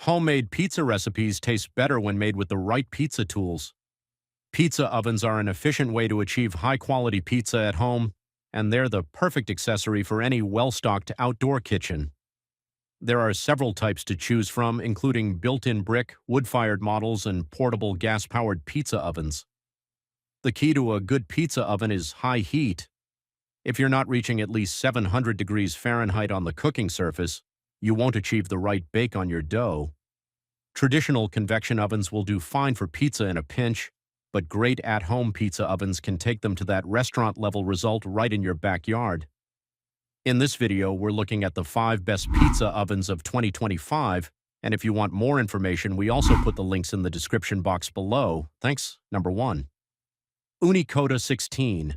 Homemade pizza recipes taste better when made with the right pizza tools. Pizza ovens are an efficient way to achieve high-quality pizza at home, and they're the perfect accessory for any well-stocked outdoor kitchen. There are several types to choose from, including built-in brick, wood-fired models, and portable gas-powered pizza ovens. The key to a good pizza oven is high heat. If you're not reaching at least 700 degrees Fahrenheit on the cooking surface, you won't achieve the right bake on your dough. Traditional convection ovens will do fine for pizza in a pinch, but great at-home pizza ovens can take them to that restaurant-level result right in your backyard. In this video, we're looking at the 5 best pizza ovens of 2025, and if you want more information, we also put the links in the description box below. Thanks. Number 1. Unicoda 16.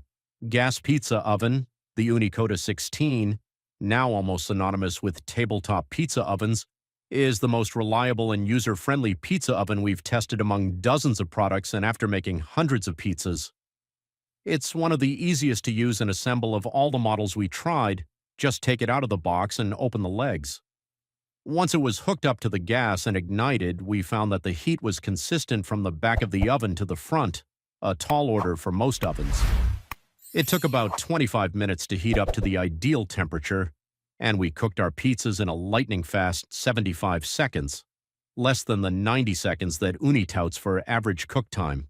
Gas pizza oven. The Unicoda 16, now almost synonymous with tabletop pizza ovens, is the most reliable and user-friendly pizza oven we've tested among dozens of products and after making hundreds of pizzas. It's one of the easiest to use and assemble of all the models we tried. Just take it out of the box and open the legs. Once it was hooked up to the gas and ignited, we found that the heat was consistent from the back of the oven to the front, a tall order for most ovens. It took about 25 minutes to heat up to the ideal temperature, and we cooked our pizzas in a lightning-fast 75 seconds, less than the 90 seconds that Uni touts for average cook time.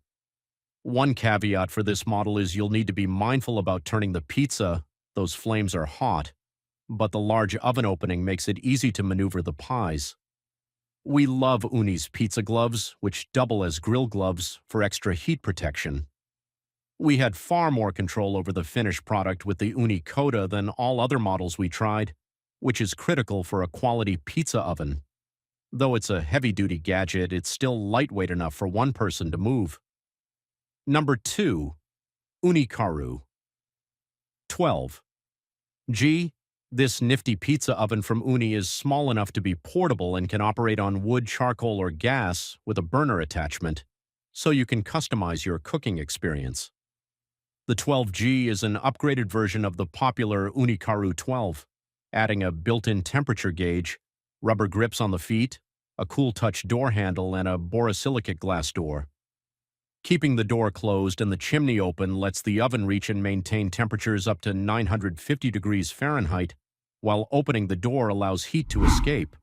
One caveat for this model is you'll need to be mindful about turning the pizza. Those flames are hot, but the large oven opening makes it easy to maneuver the pies. We love Uni's pizza gloves, which double as grill gloves for extra heat protection. We had far more control over the finished product with the Unicoda than all other models we tried, which is critical for a quality pizza oven. Though it's a heavy-duty gadget, it's still lightweight enough for one person to move. Number 2. Unicaru 12. This nifty pizza oven from Uni is small enough to be portable and can operate on wood, charcoal, or gas with a burner attachment, so you can customize your cooking experience. The 12G is an upgraded version of the popular Unicaru 12, adding a built-in temperature gauge, rubber grips on the feet, a cool touch door handle, and a borosilicate glass door. Keeping the door closed and the chimney open lets the oven reach and maintain temperatures up to 950 degrees Fahrenheit, while opening the door allows heat to escape.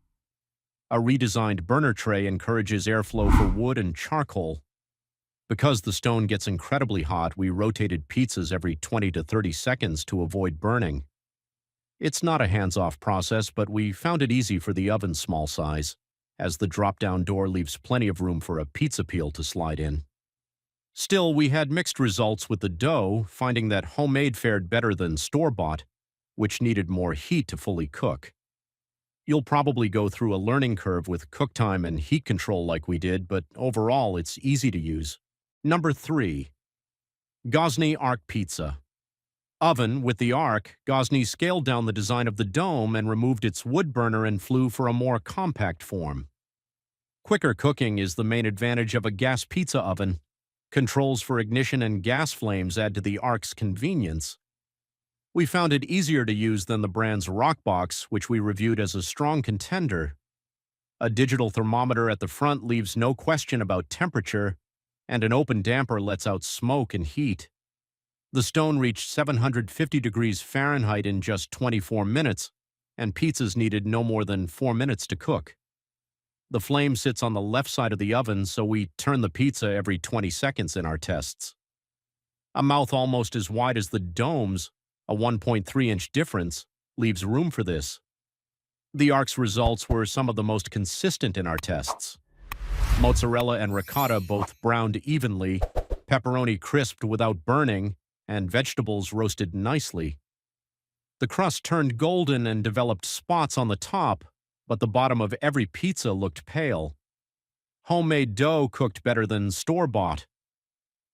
A redesigned burner tray encourages airflow for wood and charcoal. Because the stone gets incredibly hot, we rotated pizzas every 20 to 30 seconds to avoid burning. It's not a hands-off process, but we found it easy for the oven's small size, as the drop-down door leaves plenty of room for a pizza peel to slide in. Still, we had mixed results with the dough, finding that homemade fared better than store-bought, which needed more heat to fully cook. You'll probably go through a learning curve with cook time and heat control like we did, but overall it's easy to use. Number 3. Gosni Arc Pizza. Oven. With the Arc, Gosni scaled down the design of the dome and removed its wood burner and flew for a more compact form. Quicker cooking is the main advantage of a gas pizza oven. Controls for ignition and gas flames add to the Arc's convenience. We found it easier to use than the brand's Rockbox, which we reviewed as a strong contender. A digital thermometer at the front leaves no question about temperature, and an open damper lets out smoke and heat. The stone reached 750 degrees Fahrenheit in just 24 minutes, and pizzas needed no more than 4 minutes to cook. The flame sits on the left side of the oven, so we turn the pizza every 20 seconds in our tests. A mouth almost as wide as the dome's, a 1.3-inch difference, leaves room for this. The Arc's results were some of the most consistent in our tests. Mozzarella and ricotta both browned evenly, pepperoni crisped without burning, and vegetables roasted nicely. The crust turned golden and developed spots on the top, but the bottom of every pizza looked pale. Homemade dough cooked better than store-bought.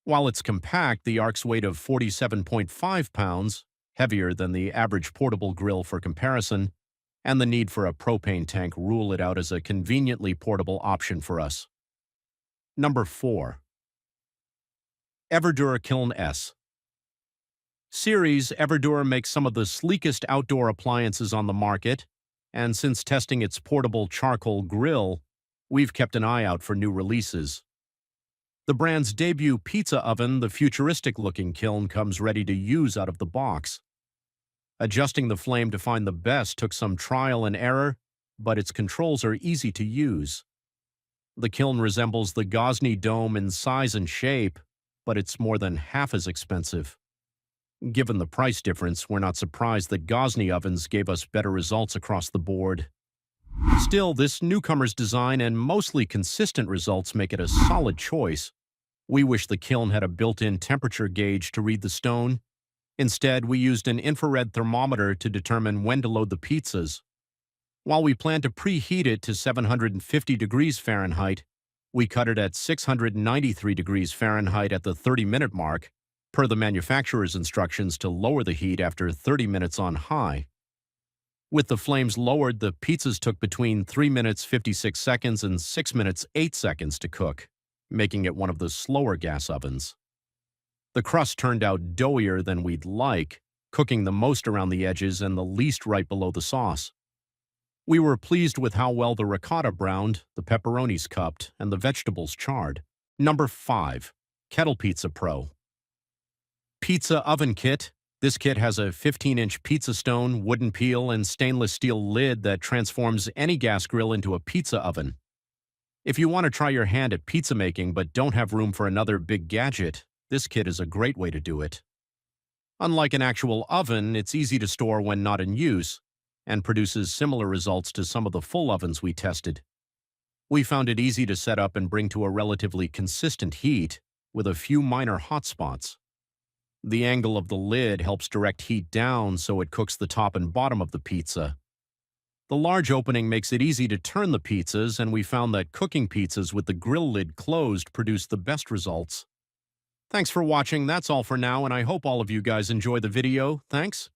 While it's compact, the Arc's weight of 47.5 pounds, heavier than the average portable grill for comparison, and the need for a propane tank rule it out as a conveniently portable option for us. Number 4. Everdura Kiln S. Series Everdura makes some of the sleekest outdoor appliances on the market, and since testing its portable charcoal grill, we've kept an eye out for new releases. The brand's debut pizza oven, the futuristic-looking kiln, comes ready to use out of the box. Adjusting the flame to find the best took some trial and error, but its controls are easy to use. The kiln resembles the Gosney Dome in size and shape, but it's more than half as expensive. Given the price difference, we're not surprised that Gosney ovens gave us better results across the board. Still, this newcomer's design and mostly consistent results make it a solid choice. We wish the kiln had a built-in temperature gauge to read the stone. Instead, we used an infrared thermometer to determine when to load the pizzas. While we plan to preheat it to 750 degrees Fahrenheit, we cut it at 693 degrees Fahrenheit at the 30-minute mark, per the manufacturer's instructions to lower the heat after 30 minutes on high. With the flames lowered, the pizzas took between 3 minutes 56 seconds and 6 minutes 8 seconds to cook, making it one of the slower gas ovens. The crust turned out doughier than we'd like, cooking the most around the edges and the least right below the sauce. We were pleased with how well the ricotta browned, the pepperonis cupped, and the vegetables charred. Number 5. Kettle Pizza Pro. Pizza Oven Kit. This kit has a 15-inch pizza stone, wooden peel, and stainless steel lid that transforms any gas grill into a pizza oven. If you want to try your hand at pizza making but don't have room for another big gadget, this kit is a great way to do it. Unlike an actual oven, it's easy to store when not in use, and produces similar results to some of the full ovens we tested. We found it easy to set up and bring to a relatively consistent heat, with a few minor hotspots. The angle of the lid helps direct heat down so it cooks the top and bottom of the pizza. The large opening makes it easy to turn the pizzas, and we found that cooking pizzas with the grill lid closed produce the best results. Thanks for watching. That's all for now, and I hope all of you guys enjoy the video. Thanks.